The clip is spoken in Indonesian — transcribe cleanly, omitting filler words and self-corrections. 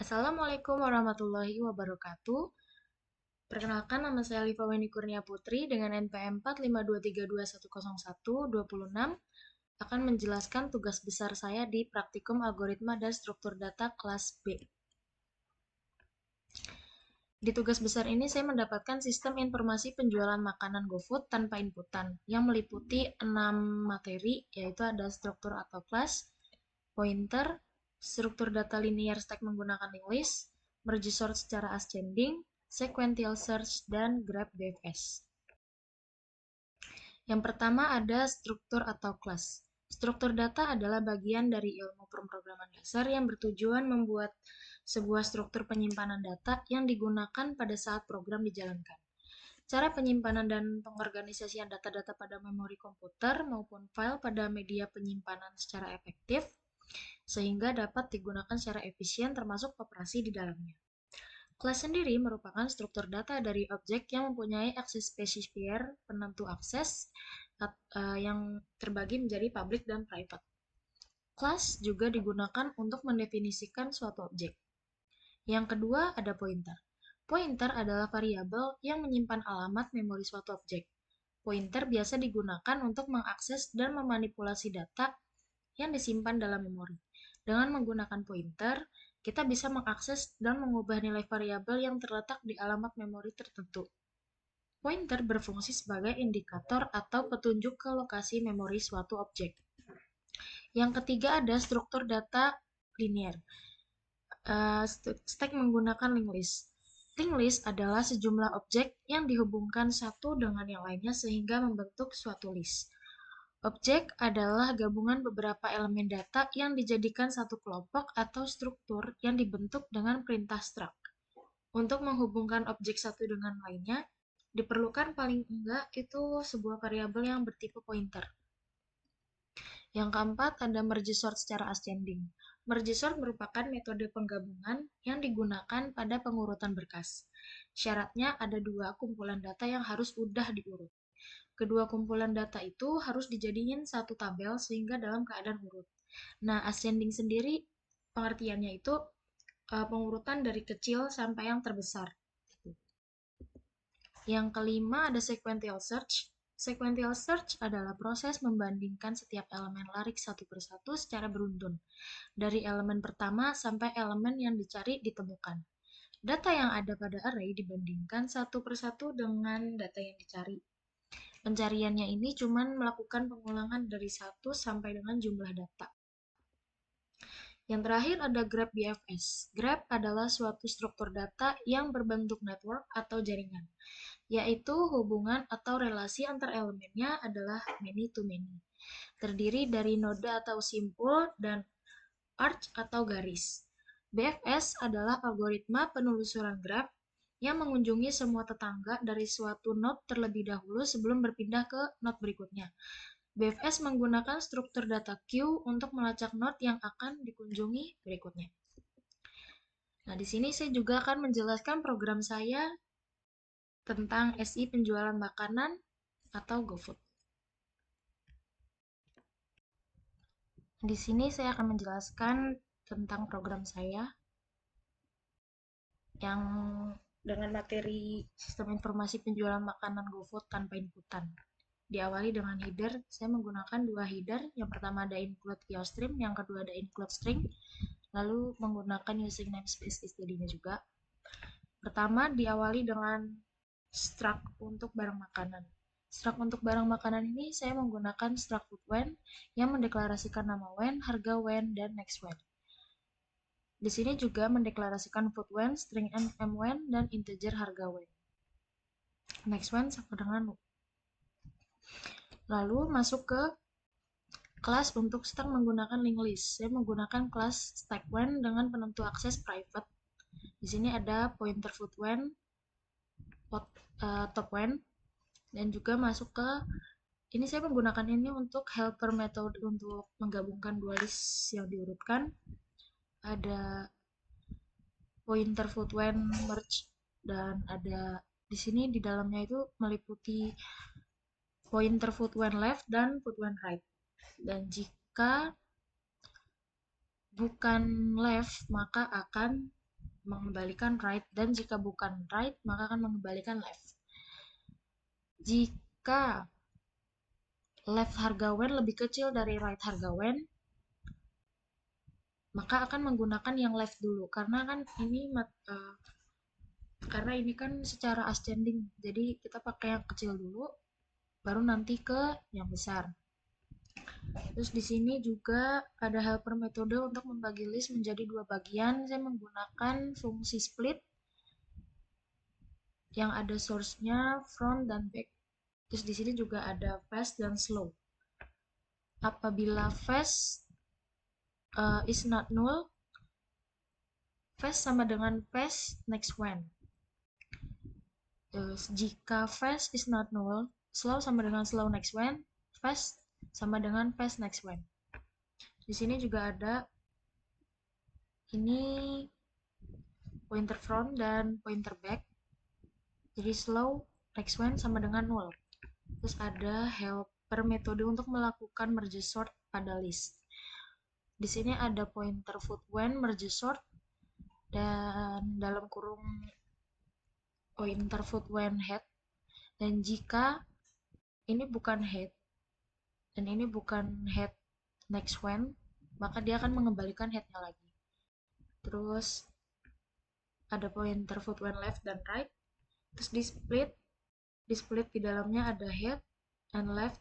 Assalamualaikum warahmatullahi wabarakatuh. Perkenalkan, nama saya Liva Weni Kurnia Putri dengan NPM 4523210126 akan menjelaskan tugas besar saya di praktikum algoritma dan struktur data kelas B. Di tugas besar ini saya mendapatkan sistem informasi penjualan makanan GoFood tanpa inputan yang meliputi 6 materi, yaitu ada struktur atau kelas, pointer, struktur data linear stack menggunakan linked list, merge sort secara ascending, sequential search, dan graph BFS. Yang pertama ada struktur atau kelas. Struktur data adalah bagian dari ilmu pemrograman dasar yang bertujuan membuat sebuah struktur penyimpanan data yang digunakan pada saat program dijalankan. Cara penyimpanan dan pengorganisasian data-data pada memori komputer maupun file pada media penyimpanan secara efektif, sehingga dapat digunakan secara efisien termasuk operasi di dalamnya. Kelas sendiri merupakan struktur data dari objek yang mempunyai akses specifier penentu akses yang terbagi menjadi public dan private. Kelas juga digunakan untuk mendefinisikan suatu objek. Yang kedua ada pointer. Pointer adalah variabel yang menyimpan alamat memori suatu objek. Pointer biasa digunakan untuk mengakses dan memanipulasi data yang disimpan dalam memori. Dengan menggunakan pointer, kita bisa mengakses dan mengubah nilai variabel yang terletak di alamat memori tertentu. Pointer berfungsi sebagai indikator atau petunjuk ke lokasi memori suatu objek. Yang ketiga ada struktur data linear. Stack menggunakan linked list. Linked list adalah sejumlah objek yang dihubungkan satu dengan yang lainnya sehingga membentuk suatu list. Objek adalah gabungan beberapa elemen data yang dijadikan satu kelompok atau struktur yang dibentuk dengan perintah struct. Untuk menghubungkan objek satu dengan lainnya, diperlukan paling enggak itu sebuah variabel yang bertipe pointer. Yang keempat ada merge sort secara ascending. Merge sort merupakan metode penggabungan yang digunakan pada pengurutan berkas. Syaratnya ada dua kumpulan data yang harus udah diurut. Kedua kumpulan data itu harus dijadiin satu tabel sehingga dalam keadaan urut. Nah, ascending sendiri pengertiannya itu pengurutan dari kecil sampai yang terbesar. Yang kelima ada sequential search. Sequential search adalah proses membandingkan setiap elemen larik satu persatu secara beruntun, dari elemen pertama sampai elemen yang dicari ditemukan. Data yang ada pada array dibandingkan satu persatu dengan data yang dicari. Pencariannya ini cuma melakukan pengulangan dari 1 sampai dengan jumlah data. Yang terakhir ada graph BFS. Graph adalah suatu struktur data yang berbentuk network atau jaringan, yaitu hubungan atau relasi antar elemennya adalah many to many. Terdiri dari node atau simpul dan arch atau garis. BFS adalah algoritma penelusuran graph yang mengunjungi semua tetangga dari suatu node terlebih dahulu sebelum berpindah ke node berikutnya. BFS menggunakan struktur data queue untuk melacak node yang akan dikunjungi berikutnya. Nah, di sini saya juga akan menjelaskan program saya tentang SI penjualan makanan atau GoFood. Di sini saya akan menjelaskan tentang program saya yang dengan materi sistem informasi penjualan makanan GoFood tanpa inputan. Diawali dengan header, saya menggunakan dua header. Yang pertama ada include iostream, yang kedua ada include string, lalu menggunakan using namespace std-nya juga. Pertama diawali dengan struct untuk barang makanan. Struct untuk barang makanan ini saya menggunakan struct food when yang mendeklarasikan nama when, harga when, dan next when. Di sini juga mendeklarasikan food when, string m when, dan integer harga when. Next when sama dengan lalu masuk ke kelas untuk stack menggunakan linked list. Saya menggunakan kelas stack when dengan penentu akses private. Di sini ada pointer food when, top when, dan juga masuk ke ini saya menggunakan ini untuk helper method untuk menggabungkan dua list yang diurutkan. Ada pointer food when merge dan ada di sini di dalamnya itu meliputi pointer food when left dan food when right. Dan jika bukan left maka akan mengembalikan right, dan jika bukan right maka akan mengembalikan left. Jika left harga when lebih kecil dari right harga when, maka akan menggunakan yang left dulu, karena ini kan secara ascending, jadi kita pakai yang kecil dulu baru nanti ke yang besar. Terus di sini juga ada helper metode untuk membagi list menjadi dua bagian. Saya menggunakan fungsi split yang ada source-nya front dan back. Terus di sini juga ada fast dan slow. Apabila fast is not null, fast sama dengan fast next when. Terus jika fast is not null, slow sama dengan slow next when, fast sama dengan fast next when. Di sini juga ada ini pointer front dan pointer back. Jadi slow next when sama dengan null. Terus ada helper metode untuk melakukan merge sort pada list. Di sini ada pointer foot when merge sort dan dalam kurung pointer foot when head. Dan jika ini bukan head dan ini bukan head next when, maka dia akan mengembalikan headnya lagi. Terus ada pointer foot when left dan right. Terus di split di dalamnya ada head and left